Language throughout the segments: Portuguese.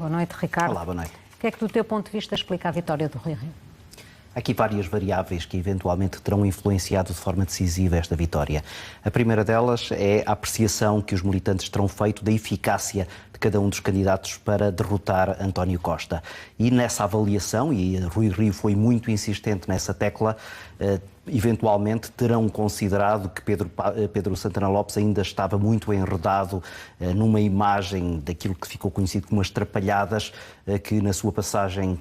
Boa noite, Ricardo. Olá, boa noite. O que é que, do teu ponto de vista, explica a vitória do Rui Rio? Há aqui várias variáveis que eventualmente terão influenciado de forma decisiva esta vitória. A primeira delas é a apreciação que os militantes terão feito da eficácia de cada um dos candidatos para derrotar António Costa. E nessa avaliação, e Rui Rio foi muito insistente nessa tecla, eventualmente terão considerado que Pedro Santana Lopes ainda estava muito enredado numa imagem daquilo que ficou conhecido como as trapalhadas, que na sua passagem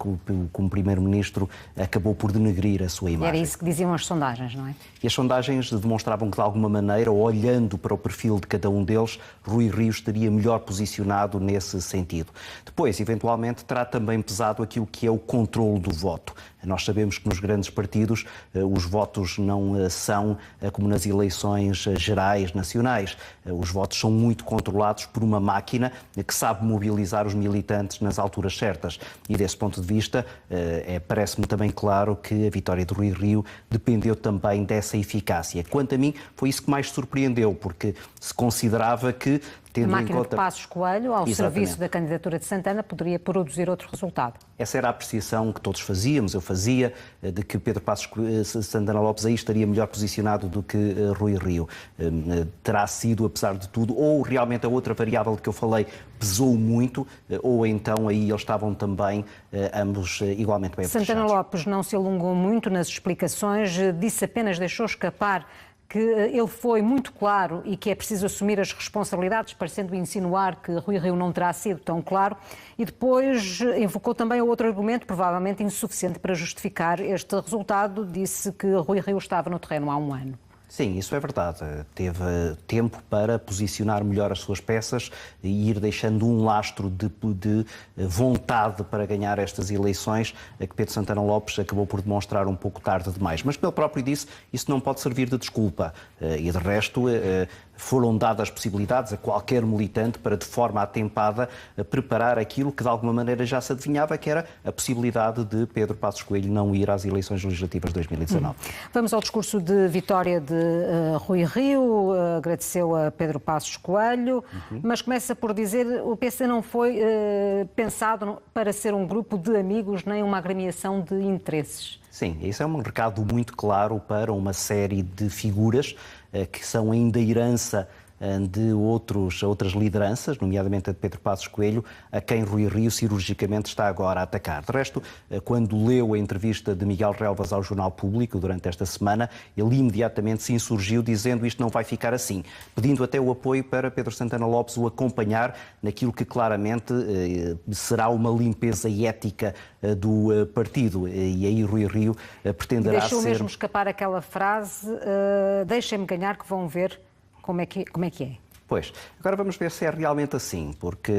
como Primeiro-Ministro acabou por denegrir a sua imagem. E era isso que diziam as sondagens, não é? E as sondagens demonstravam que, de alguma maneira, olhando para o perfil de cada um deles, Rui Rio estaria melhor posicionado nesse sentido. Depois, eventualmente, terá também pesado aquilo que é o controle do voto. Nós sabemos que nos grandes partidos os votos não são como nas eleições gerais nacionais. Os votos são muito controlados por uma máquina que sabe mobilizar os militantes nas alturas certas. E desse ponto de vista, parece-me também claro que a vitória de Rui Rio dependeu também dessa eficácia. Quanto a mim, foi isso que mais surpreendeu, porque se considerava que, tendo a máquina em conta... de Passos Coelho, ao Exatamente. serviço da candidatura de Santana, poderia produzir outro resultado. Essa era a apreciação que todos fazíamos, eu fazia, de que Pedro Passos Santana Lopes aí estaria melhor posicionado do que Rui Rio. Terá sido, apesar de tudo, ou realmente a outra variável de que eu falei pesou muito, ou então aí eles estavam também ambos igualmente bem apresentados. Santana Lopes não se alongou muito nas explicações, disse apenas, deixou escapar que ele foi muito claro e que é preciso assumir as responsabilidades, parecendo insinuar que Rui Rio não terá sido tão claro, e depois invocou também outro argumento, provavelmente insuficiente para justificar este resultado, disse que Rui Rio estava no terreno há um ano. Sim, isso é verdade. Teve tempo para posicionar melhor as suas peças e ir deixando um lastro de vontade para ganhar estas eleições, que Pedro Santana Lopes acabou por demonstrar um pouco tarde demais. Mas, como ele próprio disse, isso não pode servir de desculpa. E, de resto, foram dadas possibilidades a qualquer militante para, de forma atempada, preparar aquilo que, de alguma maneira, já se adivinhava, que era a possibilidade de Pedro Passos Coelho não ir às eleições legislativas de 2019. Vamos ao discurso de vitória de Rui Rio, agradeceu a Pedro Passos Coelho, mas começa por dizer que o PC não foi pensado para ser um grupo de amigos nem uma agremiação de interesses. Sim, isso é um recado muito claro para uma série de figuras que são ainda herança de outras lideranças, nomeadamente a de Pedro Passos Coelho, a quem Rui Rio cirurgicamente está agora a atacar. De resto, quando leu a entrevista de Miguel Relvas ao Jornal Público durante esta semana, ele imediatamente se insurgiu dizendo isto não vai ficar assim, pedindo até o apoio para Pedro Santana Lopes o acompanhar naquilo que claramente será uma limpeza ética do partido. E aí Rui Rio pretenderá Deixou ser... mesmo escapar aquela frase, deixem-me ganhar que vão ver como é que é. Pois, agora vamos ver se é realmente assim, porque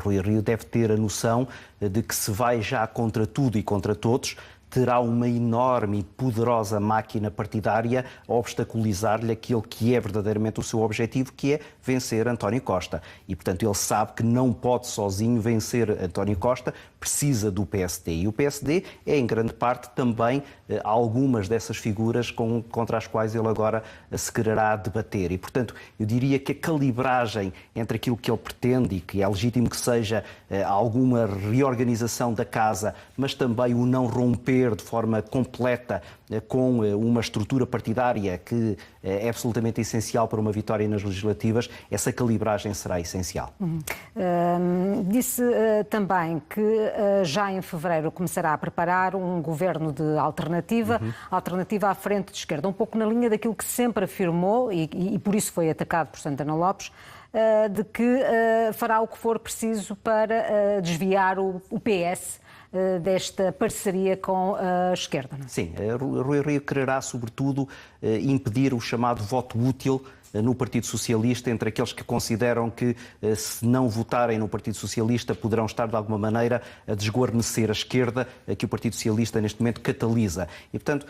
Rui Rio deve ter a noção de que se vai já contra tudo e contra todos, terá uma enorme e poderosa máquina partidária a obstaculizar-lhe aquilo que é verdadeiramente o seu objetivo, que é vencer António Costa. E, portanto, ele sabe que não pode sozinho vencer António Costa, precisa do PSD. E o PSD é, em grande parte, também algumas dessas figuras contra as quais ele agora se quererá debater. E, portanto, eu diria que a calibragem entre aquilo que ele pretende, e que é legítimo que seja alguma reorganização da casa, mas também o não romper de forma completa com uma estrutura partidária que é absolutamente essencial para uma vitória nas legislativas, essa calibragem será essencial. Disse também que já em fevereiro começará a preparar um governo de alternativa à frente de esquerda, um pouco na linha daquilo que sempre afirmou, e por isso foi atacado por Santana Lopes, de que fará o que for preciso para desviar o PS desta parceria com a esquerda. Não é? Sim, Rui Rio quererá, sobretudo, impedir o chamado voto útil no Partido Socialista, entre aqueles que consideram que, se não votarem no Partido Socialista, poderão estar, de alguma maneira, a desguarnecer a esquerda, que o Partido Socialista, neste momento, catalisa. E, portanto,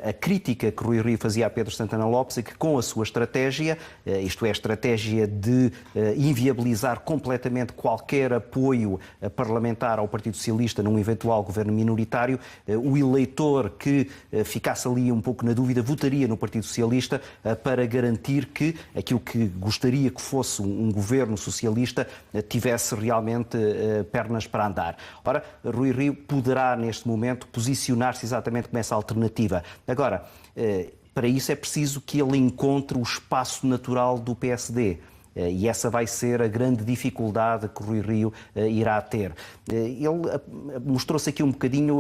a crítica que Rui Rio fazia a Pedro Santana Lopes é que, com a sua estratégia, isto é, a estratégia de inviabilizar completamente qualquer apoio parlamentar ao Partido Socialista num eventual governo minoritário, o eleitor que ficasse ali um pouco na dúvida votaria no Partido Socialista para garantir que que aquilo que gostaria que fosse um governo socialista tivesse realmente pernas para andar. Ora, Rui Rio poderá, neste momento, posicionar-se exatamente como essa alternativa. Agora, para isso é preciso que ele encontre o espaço natural do PSD. E essa vai ser a grande dificuldade que o Rui Rio irá ter. Ele mostrou-se aqui um bocadinho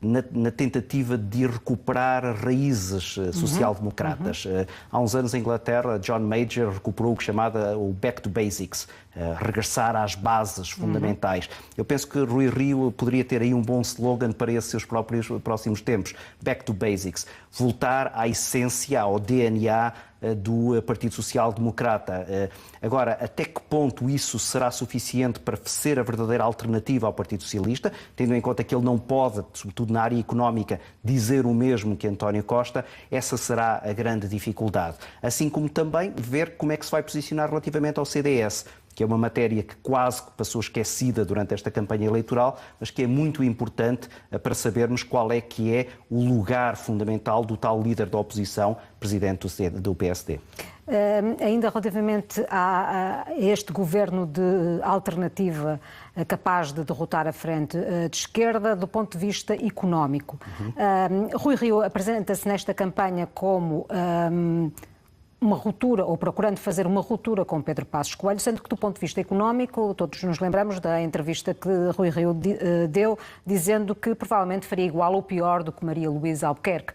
na tentativa de recuperar raízes social-democratas. Há uns anos, em Inglaterra, John Major recuperou o que chamava o Back to Basics, regressar às bases fundamentais. Eu penso que Rui Rio poderia ter aí um bom slogan para esses seus próximos tempos. Back to Basics. Voltar à essência, ao DNA do Partido Social Democrata. Agora, até que ponto isso será suficiente para ser a verdadeira alternativa ao Partido Socialista, tendo em conta que ele não pode, sobretudo na área económica, dizer o mesmo que António Costa, essa será a grande dificuldade. Assim como também ver como é que se vai posicionar relativamente ao CDS, que é uma matéria que quase passou esquecida durante esta campanha eleitoral, mas que é muito importante para sabermos qual é que é o lugar fundamental do tal líder da oposição, presidente do PSD. Ainda relativamente a este governo de alternativa capaz de derrotar a frente de esquerda do ponto de vista económico. Rui Rio apresenta-se nesta campanha como uma ruptura, ou procurando fazer uma ruptura com Pedro Passos Coelho, sendo que do ponto de vista económico, todos nos lembramos da entrevista que Rui Rio deu, dizendo que provavelmente faria igual ou pior do que Maria Luísa Albuquerque.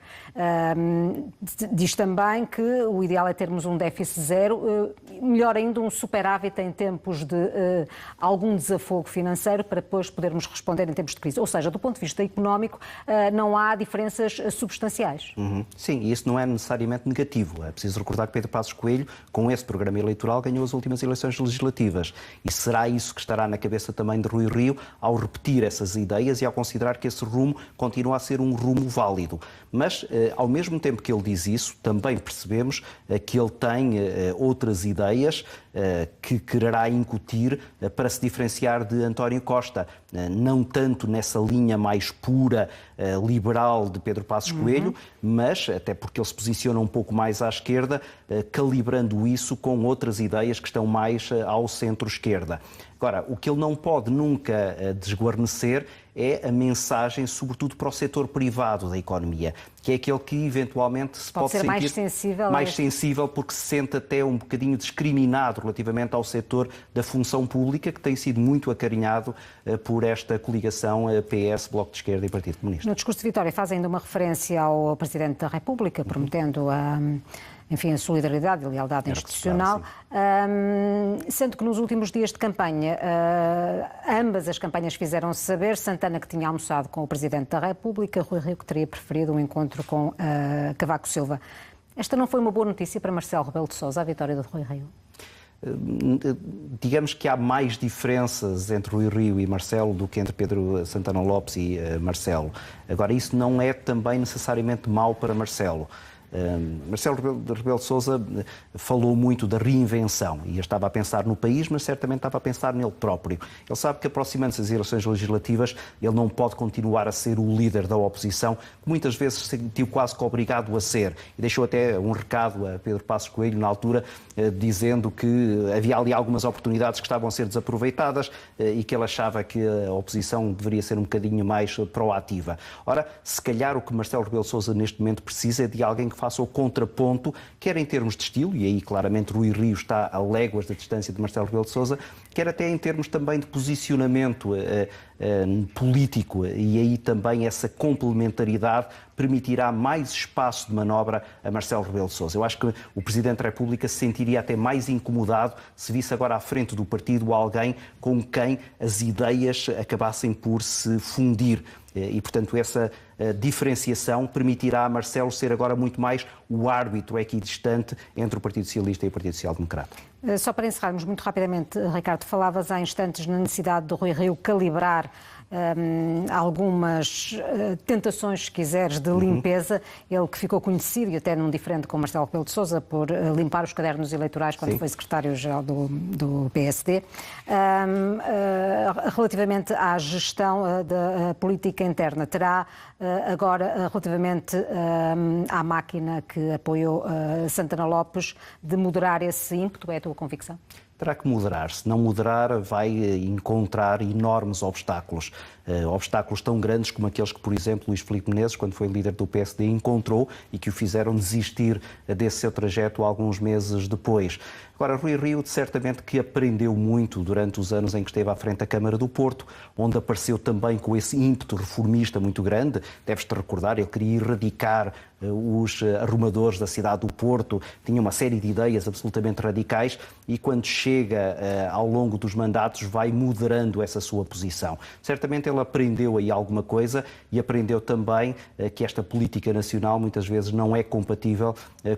Diz também que o ideal é termos um déficit zero, melhor ainda um superávit em tempos de algum desafogo financeiro, para depois podermos responder em tempos de crise. Ou seja, do ponto de vista económico, não há diferenças substanciais. Sim, e isso não é necessariamente negativo. É preciso recordar que Pedro Passos Coelho, com esse programa eleitoral, ganhou as últimas eleições legislativas. E será isso que estará na cabeça também de Rui Rio ao repetir essas ideias e ao considerar que esse rumo continua a ser um rumo válido. Mas, ao mesmo tempo que ele diz isso, também percebemos que ele tem outras ideias que quererá incutir para se diferenciar de António Costa. Não tanto nessa linha mais pura, liberal de Pedro Passos Coelho, mas, até porque ele se posiciona um pouco mais à esquerda, calibrando isso com outras ideias que estão mais ao centro-esquerda. Agora, o que ele não pode nunca desguarnecer é a mensagem, sobretudo para o setor privado da economia, que é aquele que eventualmente se pode sentir mais sensível, porque se sente até um bocadinho discriminado relativamente ao setor da função pública, que tem sido muito acarinhado por esta coligação PS, Bloco de Esquerda e Partido Comunista. No discurso de vitória faz ainda uma referência ao Presidente da República, prometendo a solidariedade e a lealdade institucional, sendo que nos últimos dias de campanha, ambas as campanhas fizeram-se saber, Santana que tinha almoçado com o Presidente da República, Rui Rio que teria preferido um encontro com Cavaco Silva. Esta não foi uma boa notícia para Marcelo Rebelo de Sousa, a vitória de Rui Rio? Digamos que há mais diferenças entre Rui Rio e Marcelo do que entre Pedro Santana Lopes e Marcelo. Agora, isso não é também necessariamente mau para Marcelo. Marcelo Rebelo de Sousa falou muito da reinvenção e estava a pensar no país, mas certamente estava a pensar nele próprio. Ele sabe que, aproximando-se das eleições legislativas, ele não pode continuar a ser o líder da oposição, que muitas vezes se sentiu quase que obrigado a ser. E deixou até um recado a Pedro Passos Coelho, na altura, dizendo que havia ali algumas oportunidades que estavam a ser desaproveitadas e que ele achava que a oposição deveria ser um bocadinho mais proativa. Ora, se calhar o que Marcelo Rebelo de Sousa neste momento precisa é de alguém que faça o contraponto, quer em termos de estilo, e aí claramente Rui Rio está a léguas da distância de Marcelo Rebelo de Sousa, quer até em termos também de posicionamento político, e aí também essa complementaridade permitirá mais espaço de manobra a Marcelo Rebelo de Sousa. Eu acho que o Presidente da República se sentiria até mais incomodado se visse agora à frente do partido alguém com quem as ideias acabassem por se fundir. E, portanto, essa diferenciação permitirá a Marcelo ser agora muito mais o árbitro equidistante entre o Partido Socialista e o Partido Social Democrata. Só para encerrarmos muito rapidamente, Ricardo, falavas há instantes na necessidade do Rui Rio calibrar algumas tentações, se quiseres, de limpeza. Ele que ficou conhecido, e até num diferente com Marcelo Rebelo de Sousa, por limpar os cadernos eleitorais quando foi secretário-geral do PSD. Relativamente à gestão da política interna, terá agora, relativamente à máquina que apoiou Santana Lopes, de moderar esse ímpeto? É a tua convicção? Terá que moderar. Se não moderar, vai encontrar enormes obstáculos. Obstáculos tão grandes como aqueles que, por exemplo, Luís Filipe Menezes, quando foi líder do PSD, encontrou e que o fizeram desistir desse seu trajeto alguns meses depois. Agora, Rui Rio certamente que aprendeu muito durante os anos em que esteve à frente da Câmara do Porto, onde apareceu também com esse ímpeto reformista muito grande. Deves-te recordar, ele queria erradicar os arrumadores da cidade do Porto, tinha uma série de ideias absolutamente radicais e quando chega ao longo dos mandatos vai moderando essa sua posição. Certamente ele aprendeu aí alguma coisa e aprendeu também que esta política nacional muitas vezes não é compatível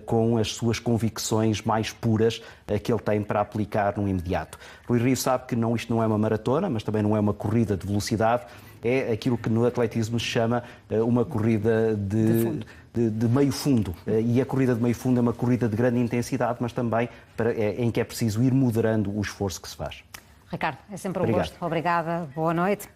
com as suas convicções mais puras que ele tem para aplicar no imediato. Rui Rio sabe que isto não é uma maratona, mas também não é uma corrida de velocidade, é aquilo que no atletismo se chama uma corrida de meio fundo. E a corrida de meio fundo é uma corrida de grande intensidade, mas também em que é preciso ir moderando o esforço que se faz. Ricardo, é sempre um gosto. Obrigada, boa noite.